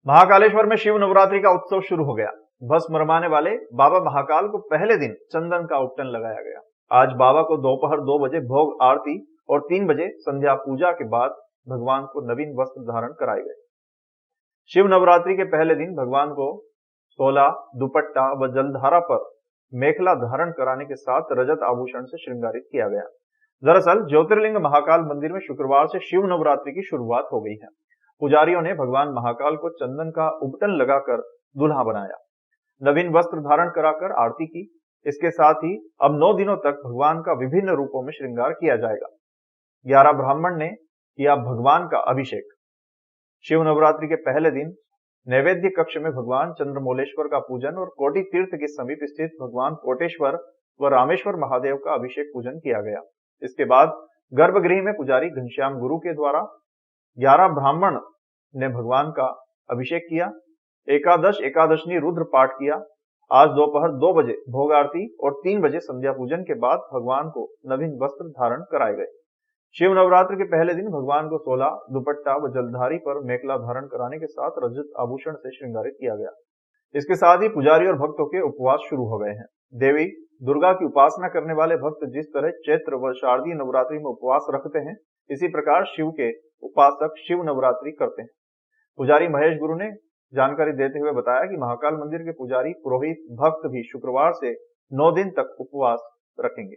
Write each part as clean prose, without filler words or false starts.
महाकालेश्वर में शिव नवरात्रि का उत्सव शुरू हो गया। भस्म रमाने वाले बाबा महाकाल को पहले दिन चंदन का उपटन लगाया गया। आज बाबा को दोपहर 2 बजे भोग आरती और 3 बजे संध्या पूजा के बाद भगवान को नवीन वस्त्र धारण कराए गए। शिव नवरात्रि के पहले दिन भगवान को 16 दुपट्टा व जलधारा पर मेखला धारण कराने के साथ रजत आभूषण से श्रृंगारित किया गया। दरअसल ज्योतिर्लिंग महाकाल मंदिर में शुक्रवार से शिव नवरात्रि की शुरुआत हो गई है। पुजारियों ने भगवान महाकाल को चंदन का उपटन लगाकर दूल्हा बनाया, नवीन वस्त्र धारण कराकर आरती की। इसके साथ ही अब 9 दिनों तक भगवान का विभिन्न रूपों में श्रृंगार किया जाएगा। 11 ब्राह्मण ने किया भगवान का अभिषेक। शिव नवरात्रि के पहले दिन नैवेद्य कक्ष में भगवान चंद्रमौलेश्वर का पूजन और कोटि तीर्थ के समीप स्थित भगवान कोटेश्वर व रामेश्वर महादेव का अभिषेक पूजन किया गया। इसके बाद गर्भगृह में पुजारी घनश्याम गुरु के द्वारा 11 ब्राह्मण ने भगवान का अभिषेक किया। एकादशनी रुद्र पाठ किया। आज दोपहर 2 बजे भोग आरती और 3 बजे संध्या पूजन के बाद भगवान को नवीन वस्त्र धारण कराए गए। शिव नवरात्र के पहले दिन भगवान को 16 दुपट्टा व जलधारी पर मेखला धारण कराने के साथ रजत आभूषण से श्रृंगारित किया गया। इसके साथ ही पुजारी और भक्तों के उपवास शुरू हो गए हैं। देवी दुर्गा की उपासना करने वाले भक्त जिस तरह चैत्र व शारदीय नवरात्रि में उपवास रखते हैं, इसी प्रकार शिव के उपासक शिव नवरात्रि करते हैं। पुजारी महेश गुरु ने जानकारी देते हुए बताया कि महाकाल मंदिर के पुजारी, पुरोहित, भक्त भी शुक्रवार से 9 दिन तक उपवास रखेंगे।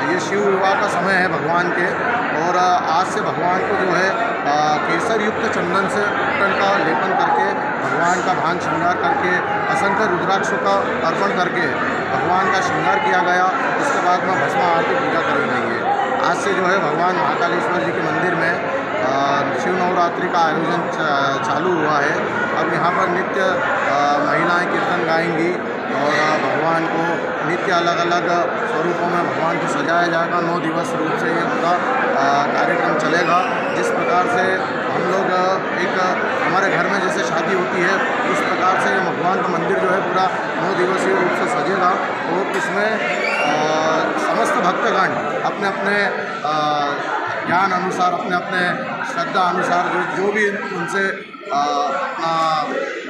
ये शिव विवाह का समय है भगवान के, और आज से भगवान को जो है केसर युक्त चंदन से उपटन का लेपन करके भगवान का भांग श्रृंगार करके असंख्य रुद्राक्षों का अर्पण करके भगवान का श्रृंगार किया गया। इसके बाद में भस्म आरती पूजा करी गई है। आज से जो है भगवान महाकालेश्वर जी के मंदिर में शिव नवरात्रि का आयोजन चालू हुआ है। अब यहाँ पर नित्य महिलाएं कीर्तन गाएंगी और भगवान को नित्य अलग अलग स्वरूपों में भगवान को सजाया जाएगा। 9 दिवस रूप से ये पूरा कार्यक्रम चलेगा। जिस प्रकार से हम लोग एक हमारे घर में जैसे शादी होती है, उस प्रकार से भगवान का मंदिर जो है पूरा 9 दिवसीय रूप से सजेगा। और इसमें समस्त भक्तगण अपने अपने ज्ञान अनुसार, अपने अपने श्रद्धा अनुसार जो भी उनसे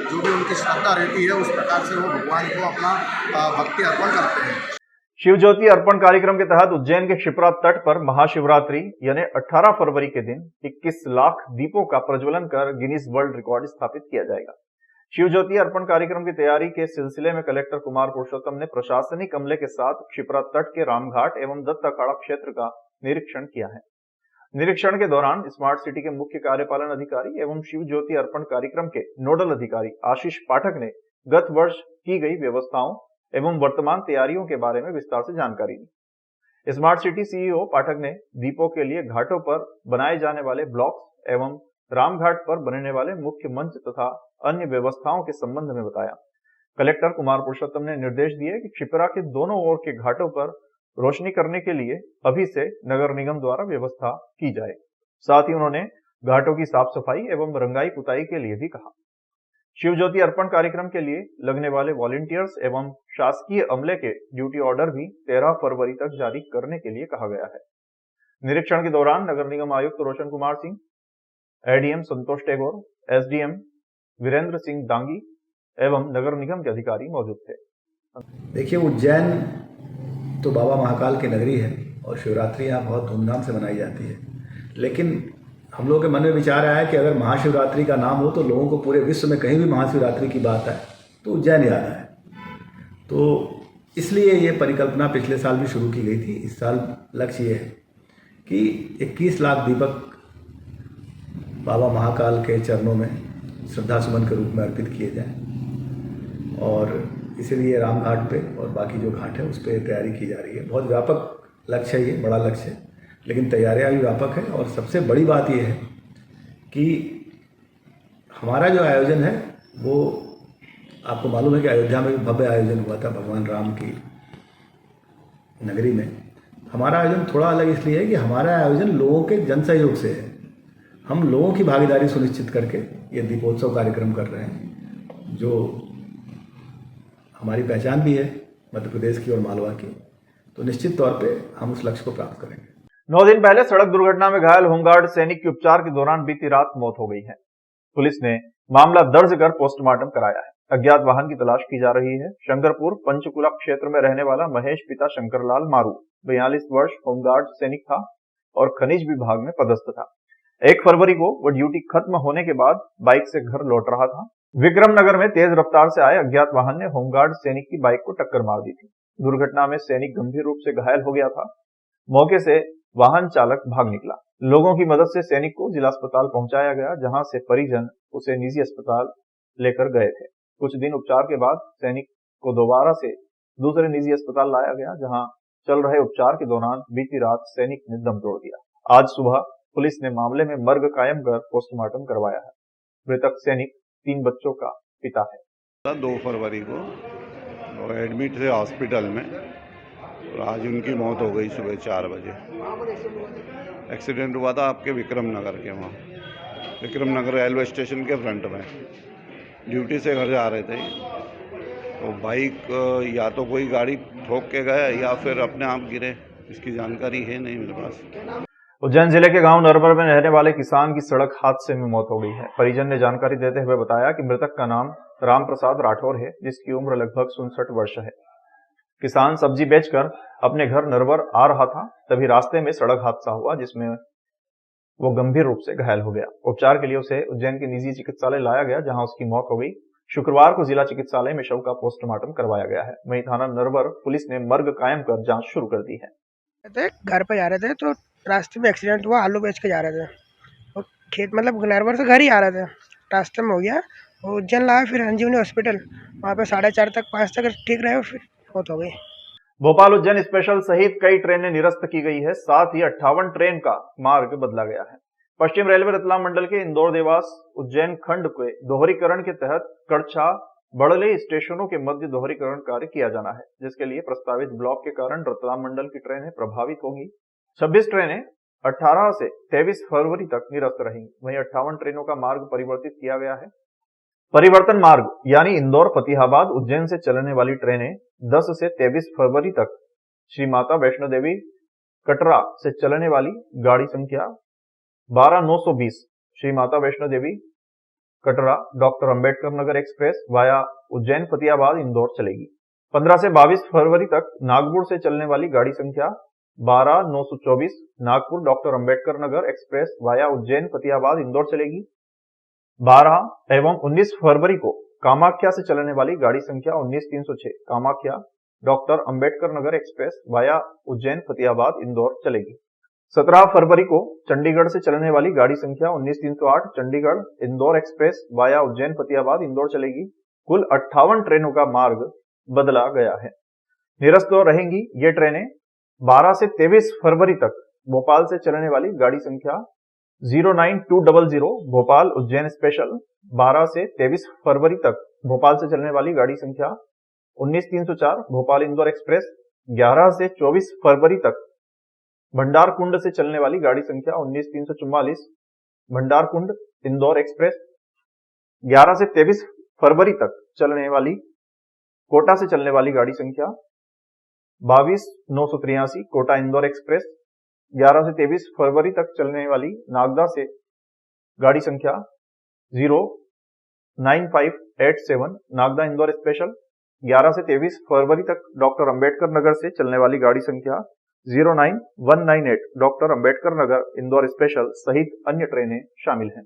जो भी उनकी श्रद्धा रहती है, उस प्रकार से वो भगवान को अपना भक्ति अर्पण करते हैं। शिव ज्योति अर्पण कार्यक्रम के तहत उज्जैन के क्षिप्रा तट पर महाशिवरात्रि यानी 18 फरवरी के दिन 21 लाख दीपों का प्रज्वलन कर गिनीज वर्ल्ड रिकॉर्ड स्थापित किया जाएगा। शिव ज्योति अर्पण कार्यक्रम की तैयारी के सिलसिले में कलेक्टर कुमार पुरुषोत्तम ने प्रशासनिक अमले के साथ क्षिप्रा तट के रामघाट एवं दत्त अखाड़ा क्षेत्र का निरीक्षण किया है। निरीक्षण के दौरान स्मार्ट सिटी के मुख्य कार्यपालन अधिकारी एवं शिव ज्योति अर्पण कार्यक्रम के नोडल अधिकारी आशीष पाठक ने गत वर्ष की गई व्यवस्थाओं एवं वर्तमान तैयारियों के बारे में विस्तार से जानकारी दी। स्मार्ट सिटी सीईओ पाठक ने दीपों के लिए घाटों पर बनाए जाने वाले ब्लॉक्स एवं रामघाट पर बनने वाले मुख्य मंच तथा अन्य व्यवस्थाओं के संबंध में बताया। कलेक्टर कुमार पुरुषोत्तम ने निर्देश दिए कि क्षिप्रा के दोनों ओर के घाटों पर रोशनी करने के लिए अभी से नगर निगम द्वारा व्यवस्था की जाए। साथ ही उन्होंने घाटों की साफ सफाई एवं रंगाई पुताई के लिए भी कहा। शिव ज्योति अर्पण कार्यक्रम के लिए लगने वाले वॉलंटियर्स एवं शासकीय अमले के ड्यूटी ऑर्डर भी 13 फरवरी तक जारी करने के लिए कहा गया है। निरीक्षण के दौरान नगर निगम आयुक्त रोशन कुमार सिंह, एडीएम संतोष टेगोर, एसडीएम वीरेंद्र सिंह दांगी एवं नगर निगम के अधिकारी मौजूद थे। देखिए, उज्जैन तो बाबा महाकाल की नगरी है और शिवरात्रि यहाँ बहुत धूमधाम से मनाई जाती है। लेकिन हम लोगों के मन में विचार आया कि अगर महाशिवरात्रि का नाम हो तो लोगों को पूरे विश्व में कहीं भी महाशिवरात्रि की बात आए तो उज्जैन याद आए। तो इसलिए ये परिकल्पना पिछले साल भी शुरू की गई थी। इस साल लक्ष्य ये है कि 21 लाख दीपक बाबा महाकाल के चरणों में श्रद्धा सुमन के रूप में अर्पित किए जाएं, और इसीलिए राम घाट पे और बाकी जो घाट है उस पर तैयारी की जा रही है। बहुत व्यापक लक्ष्य है, ये बड़ा लक्ष्य है, लेकिन तैयारियां भी व्यापक है। और सबसे बड़ी बात ये है कि हमारा जो आयोजन है वो, आपको मालूम है कि अयोध्या में भी भव्य आयोजन हुआ था भगवान राम की नगरी में। हमारा आयोजन थोड़ा अलग इसलिए है कि हमारा आयोजन लोगों के जन सहयोग से है। हम लोगों की भागीदारी सुनिश्चित करके ये दीपोत्सव कार्यक्रम कर रहे हैं, जो हमारी पहचान भी है मध्य प्रदेश की और मालवा की। तो निश्चित तौर पे हम उस लक्ष्य को प्राप्त करेंगे। 9 दिन पहले सड़क दुर्घटना में घायल होमगार्ड सैनिक की उपचार के दौरान बीती रात मौत हो गई है। पुलिस ने मामला दर्ज कर पोस्टमार्टम कराया है। अज्ञात वाहन की तलाश की जा रही है। शंकरपुर पंचकुला क्षेत्र में रहने वाला महेश पिता शंकरलाल मारू 42 वर्ष होमगार्ड सैनिक था और खनिज विभाग में पदस्थ था। 1 फरवरी को वो ड्यूटी खत्म होने के बाद बाइक से घर लौट रहा था। विक्रमनगर में तेज रफ्तार से आए अज्ञात वाहन ने होमगार्ड सैनिक की बाइक को टक्कर मार दी थी। दुर्घटना में सैनिक गंभीर रूप से घायल हो गया था। मौके से वाहन चालक भाग निकला। लोगों की मदद से सैनिक को जिला अस्पताल पहुंचाया गया, जहां से परिजन उसे निजी अस्पताल लेकर गए थे। कुछ दिन उपचार के बाद सैनिक को दोबारा से दूसरे निजी अस्पताल लाया गया, जहां चल रहे उपचार के दौरान बीती रात सैनिक ने दम तोड़ दिया। आज सुबह पुलिस ने मामले में मर्ग कायम कर पोस्टमार्टम करवाया है। मृतक सैनिक 3 बच्चों का पिता है। 2 फरवरी को वो एडमिट थे हॉस्पिटल में और आज उनकी मौत हो गई सुबह 4 बजे। एक्सीडेंट हुआ था आपके विक्रम नगर के, वहाँ विक्रम नगर रेलवे स्टेशन के फ्रंट में। ड्यूटी से घर जा रहे थे तो बाइक या तो कोई गाड़ी ठोक के गया या फिर अपने आप गिरे, इसकी जानकारी है नहीं मेरे पास। उज्जैन जिले के गांव नरबर में रहने वाले किसान की सड़क हादसे में मौत हो गई है। परिजन ने जानकारी देते हुए बताया कि मृतक का नाम राम प्रसाद राठौर है, जिसकी उम्र लगभग 67 वर्ष है। किसान सब्जी बेचकर अपने घर नरवर आ रहा था, तभी रास्ते में सड़क हादसा हुआ, जिसमें वो गंभीर रूप से घायल हो गया। उपचार के लिए उसे उज्जैन के निजी चिकित्सालय लाया गया, जहां उसकी मौत हो गई। शुक्रवार को जिला चिकित्सालय में शव का पोस्टमार्टम करवाया गया है। वहीं थाना नरवर पुलिस ने मर्ग कायम कर जांच शुरू कर दी है। घर पे जा रहे थे तो रास्ते में एक्सीडेंट हुआ। आलू बेच के जा रहे थे और खेत मतलब नरवर से घर ही आ रहे थे, रास्ते में हो गया। वो उज्जैन लाया, फिर संजीवनी हॉस्पिटल, वहाँ पे 4:30 तक 5 तक ठीक रहे, फिर मौत हो गई। भोपाल उज्जैन स्पेशल सहित कई ट्रेनें निरस्त की गई है। साथ ही 58 ट्रेन का मार्ग बदला गया है। पश्चिम रेलवे रतलाम मंडल के इंदौर देवास उज्जैन खंड के दोहरीकरण के तहत कड़छा बड़ले स्टेशनों के मध्य दोहरीकरण कार्य किया जाना है, जिसके लिए प्रस्तावित ब्लॉक के कारण रतलाम मंडल की ट्रेनें प्रभावित होंगी। 26 ट्रेनें 18 से 23 फरवरी तक निरस्त रहेंगी। वहीं 58 ट्रेनों का मार्ग परिवर्तित किया गया है। परिवर्तन मार्ग यानी इंदौर फतेहाबाद उज्जैन से चलने वाली ट्रेनें 10 से 23 फरवरी तक श्री माता वैष्णो देवी कटरा से चलने वाली गाड़ी संख्या 12920 Shri Mata Vaishno Devi Katra doctor Ambedkar Nagar express via Ujjain Fatehabad Indore चलेगी। 15 से 22 फरवरी तक नागपुर से चलने वाली गाड़ी संख्या 12924 Nagpur doctor Ambedkar Nagar express via Ujjain Fatehabad Indore चलेगी। 12 एवं 19 फरवरी को कामाख्या से चलने वाली गाड़ी संख्या 19306 Kamakhya doctor Ambedkar Nagar express via Ujjain Fatehabad Indore चलेगी। 17 फरवरी को चंडीगढ़ से चलने वाली गाड़ी संख्या 19308 चंडीगढ़ इंदौर एक्सप्रेस वाया उज्जैन फतेहाबाद इंदौर चलेगी। कुल 58 ट्रेनों का मार्ग बदला गया है। निरस्त रहेंगी ये ट्रेनें 12 से 23 फरवरी तक भोपाल से चलने वाली गाड़ी संख्या 09200 भोपाल उज्जैन स्पेशल 12 से 23 फरवरी तक भोपाल से चलने वाली गाड़ी संख्या 19304 भोपाल इंदौर एक्सप्रेस 11 से 24 फरवरी तक भंडारकुंड से चलने वाली गाड़ी संख्या 19344 भंडारकुंड इंदौर एक्सप्रेस 11 से 23 फरवरी तक चलने वाली कोटा से चलने वाली गाड़ी संख्या 22983 कोटा इंदौर एक्सप्रेस 11 से 23 फरवरी तक चलने वाली नागदा से गाड़ी संख्या 09587 नागदा इंदौर स्पेशल 11 से 23 फरवरी तक डॉक्टर अंबेडकर नगर से चलने वाली गाड़ी संख्या 09198 डॉक्टर अंबेडकर नगर इंदौर स्पेशल सहित अन्य ट्रेनें शामिल हैं।